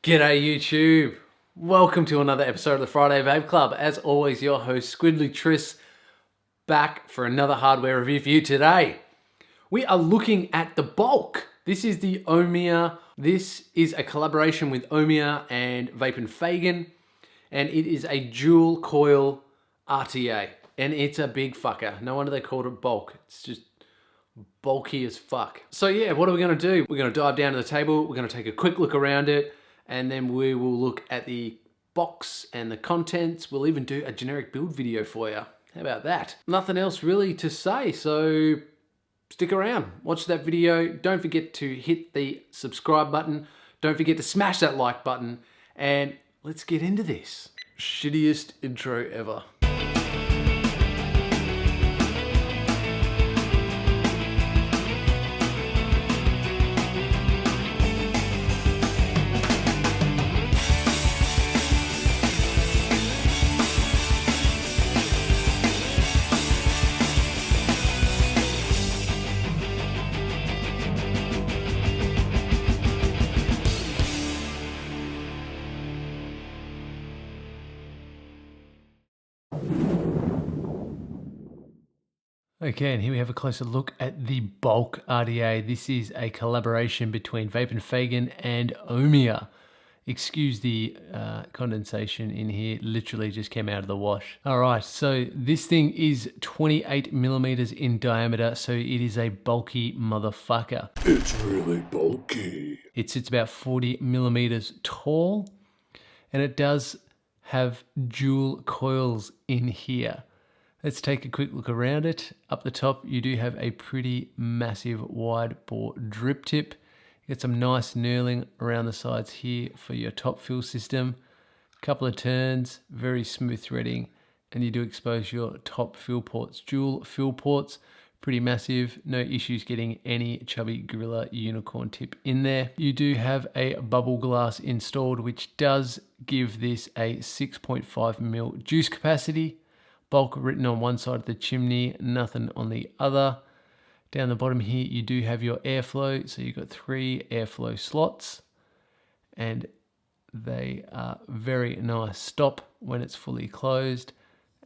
G'day YouTube! Welcome to another episode of the Friday Vape Club. As always, your host Squidly Triss back for another hardware review for you today. We are looking at the Bulk. This is the Oumier. This is a collaboration with Oumier and VapnFagan, and it is a dual coil RTA, and it's a big fucker. No wonder they called it Bulk. It's just bulky as fuck. So yeah, what are we going to do? We're going to dive down to the table. We're going to take a quick look around it. And then we will look at the box and the contents. We'll even do a generic build video for you. How about that? Nothing else really to say, so stick around. Watch that video. Don't forget to hit the subscribe button. Don't forget to smash that like button. And let's get into this. Shittiest intro ever. Okay, and here we have a closer look at the Bulk RDA. This is a collaboration between VapnFagan and Oumier. Excuse the condensation in here, literally just came out of the wash. All right, so this thing is 28 millimeters in diameter, so it is a bulky motherfucker. It's really bulky. It sits about 40 millimeters tall, and it does have dual coils in here. Let's take a quick look around it. Up the top, you do have a pretty massive wide bore drip tip. You get some nice knurling around the sides here for your top fill system. Couple of turns, very smooth threading, and you do expose your top fill ports. Dual fill ports, pretty massive. No issues getting any chubby gorilla unicorn tip in there. You do have a bubble glass installed, which does give this a 6.5 mil juice capacity. Bulk written on one side of the chimney, nothing on the other. Down the bottom here, you do have your airflow. So you've got 3 airflow slots, and they are very nice. Stop when it's fully closed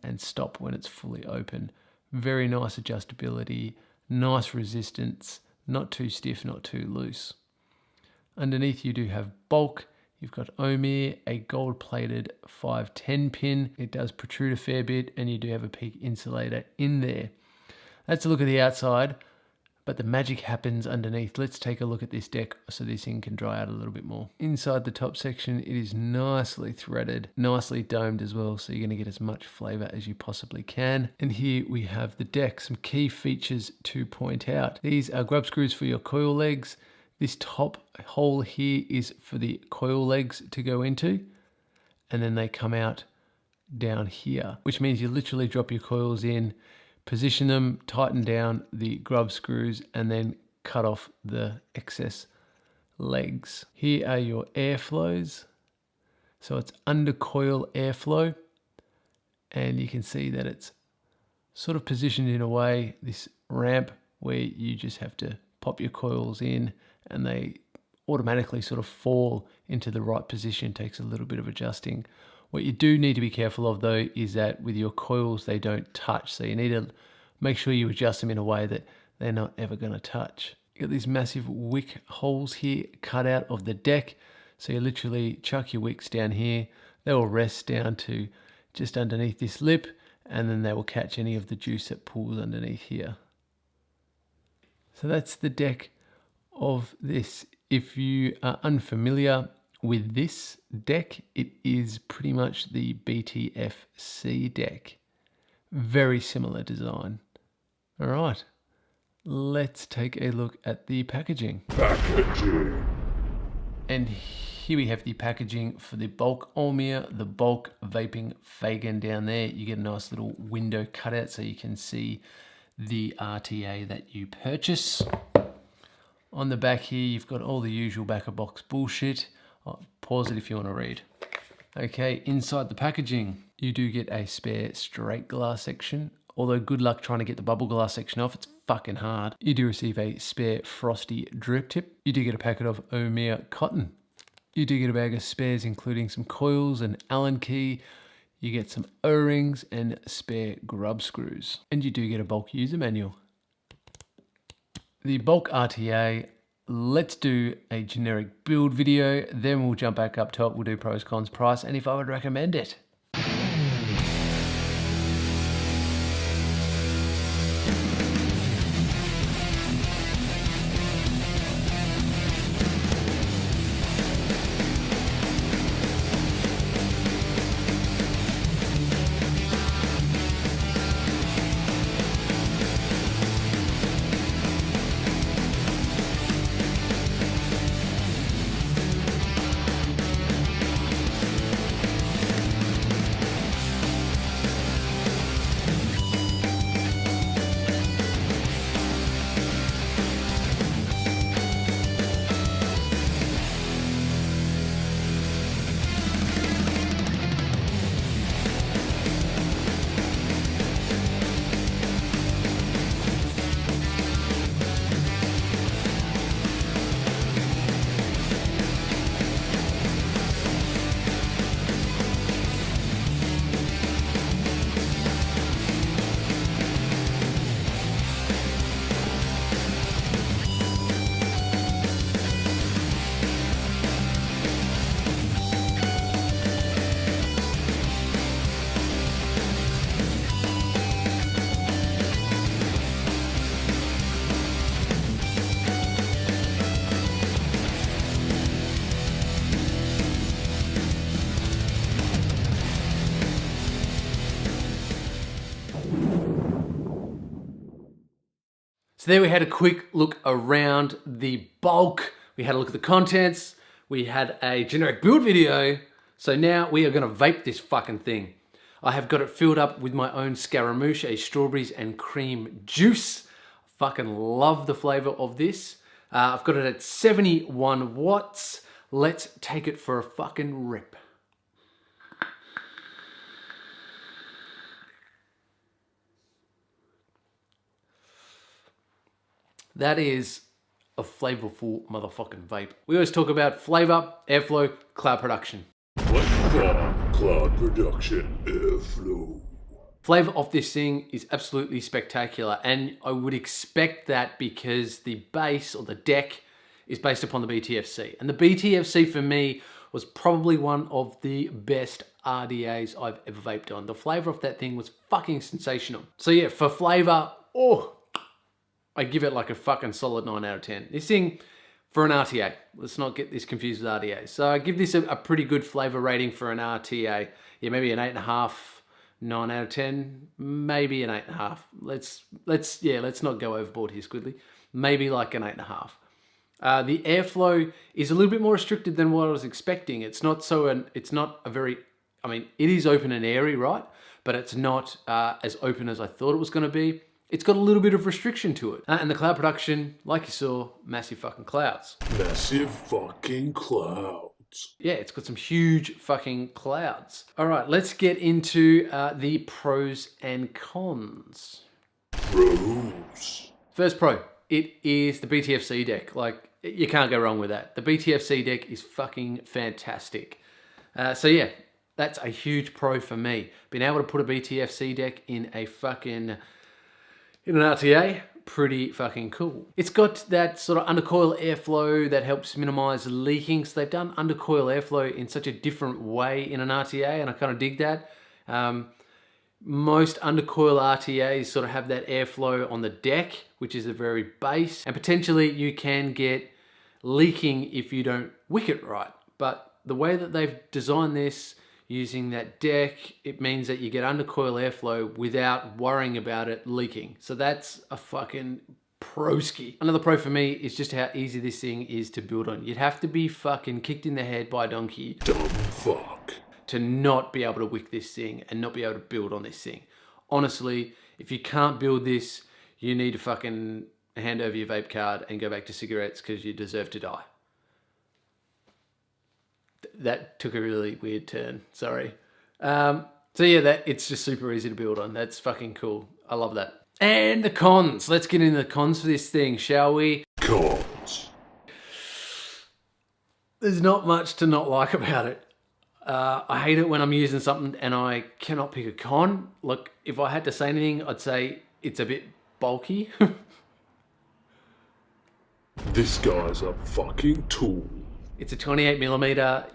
and stop when it's fully open. Very nice adjustability, nice resistance, not too stiff, not too loose. Underneath you do have Bulk. You've got Oumier, a gold-plated 510 pin. It does protrude a fair bit, and you do have a peak insulator in there. That's a look at the outside, but the magic happens underneath. Let's take a look at this deck so this thing can dry out a little bit more. Inside the top section, it is nicely threaded, nicely domed as well, so you're going to get as much flavor as you possibly can. And here we have the deck. Some key features to point out. These are grub screws for your coil legs. This top hole here is for the coil legs to go into, and then they come out down here, which means you literally drop your coils in, position them, tighten down the grub screws, and then cut off the excess legs. Here are your airflows. So it's under coil airflow, and you can see that it's sort of positioned in a way, this ramp, where you just have to pop your coils in and they automatically sort of fall into the right position. Takes a little bit of adjusting. What you do need to be careful of though is that with your coils, they don't touch. So you need to make sure you adjust them in a way that they're not ever going to touch. You got these massive wick holes here cut out of the deck. So you literally chuck your wicks down here. They will rest down to just underneath this lip, and then they will catch any of the juice that pulls underneath here. So that's the deck of this. If you are unfamiliar with this deck, it is pretty much the BTFC deck. Very similar design. All right, let's take a look at the packaging. And here we have the packaging for the Bulk Oumier, the Bulk VapnFagan down there. You get a nice little window cutout so you can see the RTA that you purchase. On the back here, you've got all the usual back of box bullshit. I'll pause it if you want to read. Okay, inside the packaging, you do get a spare straight glass section. Although good luck trying to get the bubble glass section off, it's fucking hard. You do receive a spare frosty drip tip. You do get a packet of Oumier cotton. You do get a bag of spares, including some coils and Allen key. You get some O-rings and spare grub screws. And you do get a bulk user manual. The bulk RTA, let's do a generic build video, then we'll jump back up top, we'll do pros, cons, price, and if I would recommend it. So there we had a quick look around the bulk. We had a look at the contents. We had a generic build video. So now we are gonna vape this fucking thing. I have got it filled up with my own Scaramouche, a strawberries and cream juice. Fucking love the flavor of this. I've got it at 71 watts. Let's take it for a fucking rip. That is a flavorful motherfucking vape. We always talk about flavor, airflow, cloud production. Flavor, cloud production, airflow. Flavor of this thing is absolutely spectacular, and I would expect that because the base or the deck is based upon the BTFC. And the BTFC for me was probably one of the best RDAs I've ever vaped on. The flavor of that thing was fucking sensational. So yeah, for flavor, I give it like a fucking solid 9 out of 10. This thing, for an RTA, let's not get this confused with RDA. So I give this a pretty good flavor rating for an RTA. Yeah, maybe an 8.5, 9 out of 10, maybe an 8.5. Let's not go overboard here, Squidly. Maybe like an 8.5. The airflow is a little bit more restricted than what I was expecting. It's not a very, I mean, it is open and airy, right? But it's not as open as I thought it was gonna be. It's got a little bit of restriction to it. And the cloud production, like you saw, massive fucking clouds. Massive fucking clouds. Yeah, it's got some huge fucking clouds. All right, let's get into the pros and cons. Pros. First pro, it is the BTFC deck. Like, you can't go wrong with that. The BTFC deck is fucking fantastic. So yeah, that's a huge pro for me. Being able to put a BTFC deck in an RTA, pretty fucking cool. It's got that sort of undercoil airflow that helps minimize leaking. So they've done undercoil airflow in such a different way in an RTA, and I kind of dig that. Most undercoil RTAs sort of have that airflow on the deck, which is the very base, and potentially you can get leaking if you don't wick it right. But the way that they've designed this, using that deck, it means that you get undercoil airflow without worrying about it leaking. So that's a fucking pro-ski. Another pro for me is just how easy this thing is to build on. You'd have to be fucking kicked in the head by a donkey. Dumb fuck. To not be able to wick this thing and not be able to build on this thing. Honestly, if you can't build this, you need to fucking hand over your vape card and go back to cigarettes because you deserve to die. That took a really weird turn, sorry. So yeah, it's just super easy to build on. That's fucking cool. I love that. And the cons. Let's get into the cons for this thing, shall we? Cons. There's not much to not like about it. I hate it when I'm using something and I cannot pick a con. Look, if I had to say anything, I'd say it's a bit bulky. This guy's a fucking tool. It's a 28mm.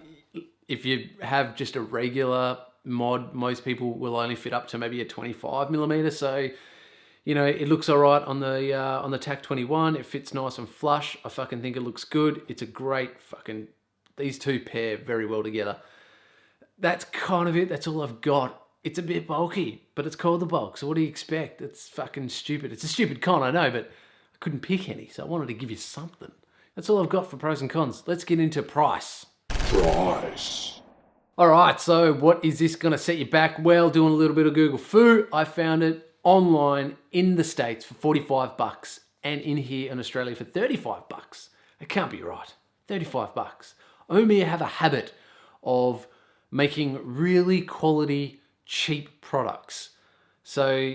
If you have just a regular mod, most people will only fit up to maybe a 25mm. So, you know, it looks all right on the TAC 21. It fits nice and flush. I fucking think it looks good. It's a great fucking, these two pair very well together. That's kind of it. That's all I've got. It's a bit bulky, but it's called the bulk. So what do you expect? It's fucking stupid. It's a stupid con, I know, but I couldn't pick any. So I wanted to give you something. That's all I've got for pros and cons. Let's get into price. Price. All right, so what is this going to set you back? Well, doing a little bit of Google foo, I found it online in the States for 45 bucks and in here in Australia for 35 bucks. It can't be right. 35 bucks. Oumier have a habit of making really quality, cheap products. So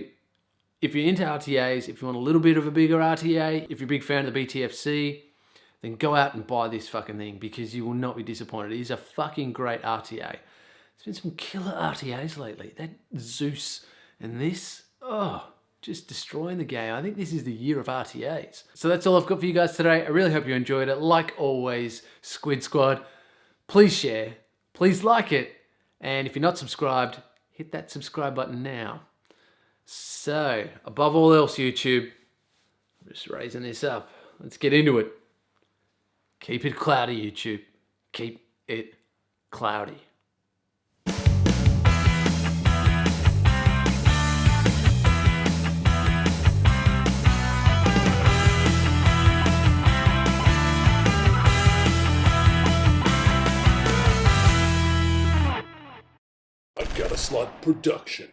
if you're into RTAs, if you want a little bit of a bigger RTA, if you're a big fan of the BTFC, then go out and buy this fucking thing because you will not be disappointed. It is a fucking great RTA. There's been some killer RTAs lately. That Zeus and this, oh, just destroying the game. I think this is the year of RTAs. So that's all I've got for you guys today. I really hope you enjoyed it. Like always, Squid Squad, please share, please like it. And if you're not subscribed, hit that subscribe button now. So, above all else, YouTube, I'm just raising this up. Let's get into it. Keep it cloudy, YouTube. Keep it cloudy. I got a slot production.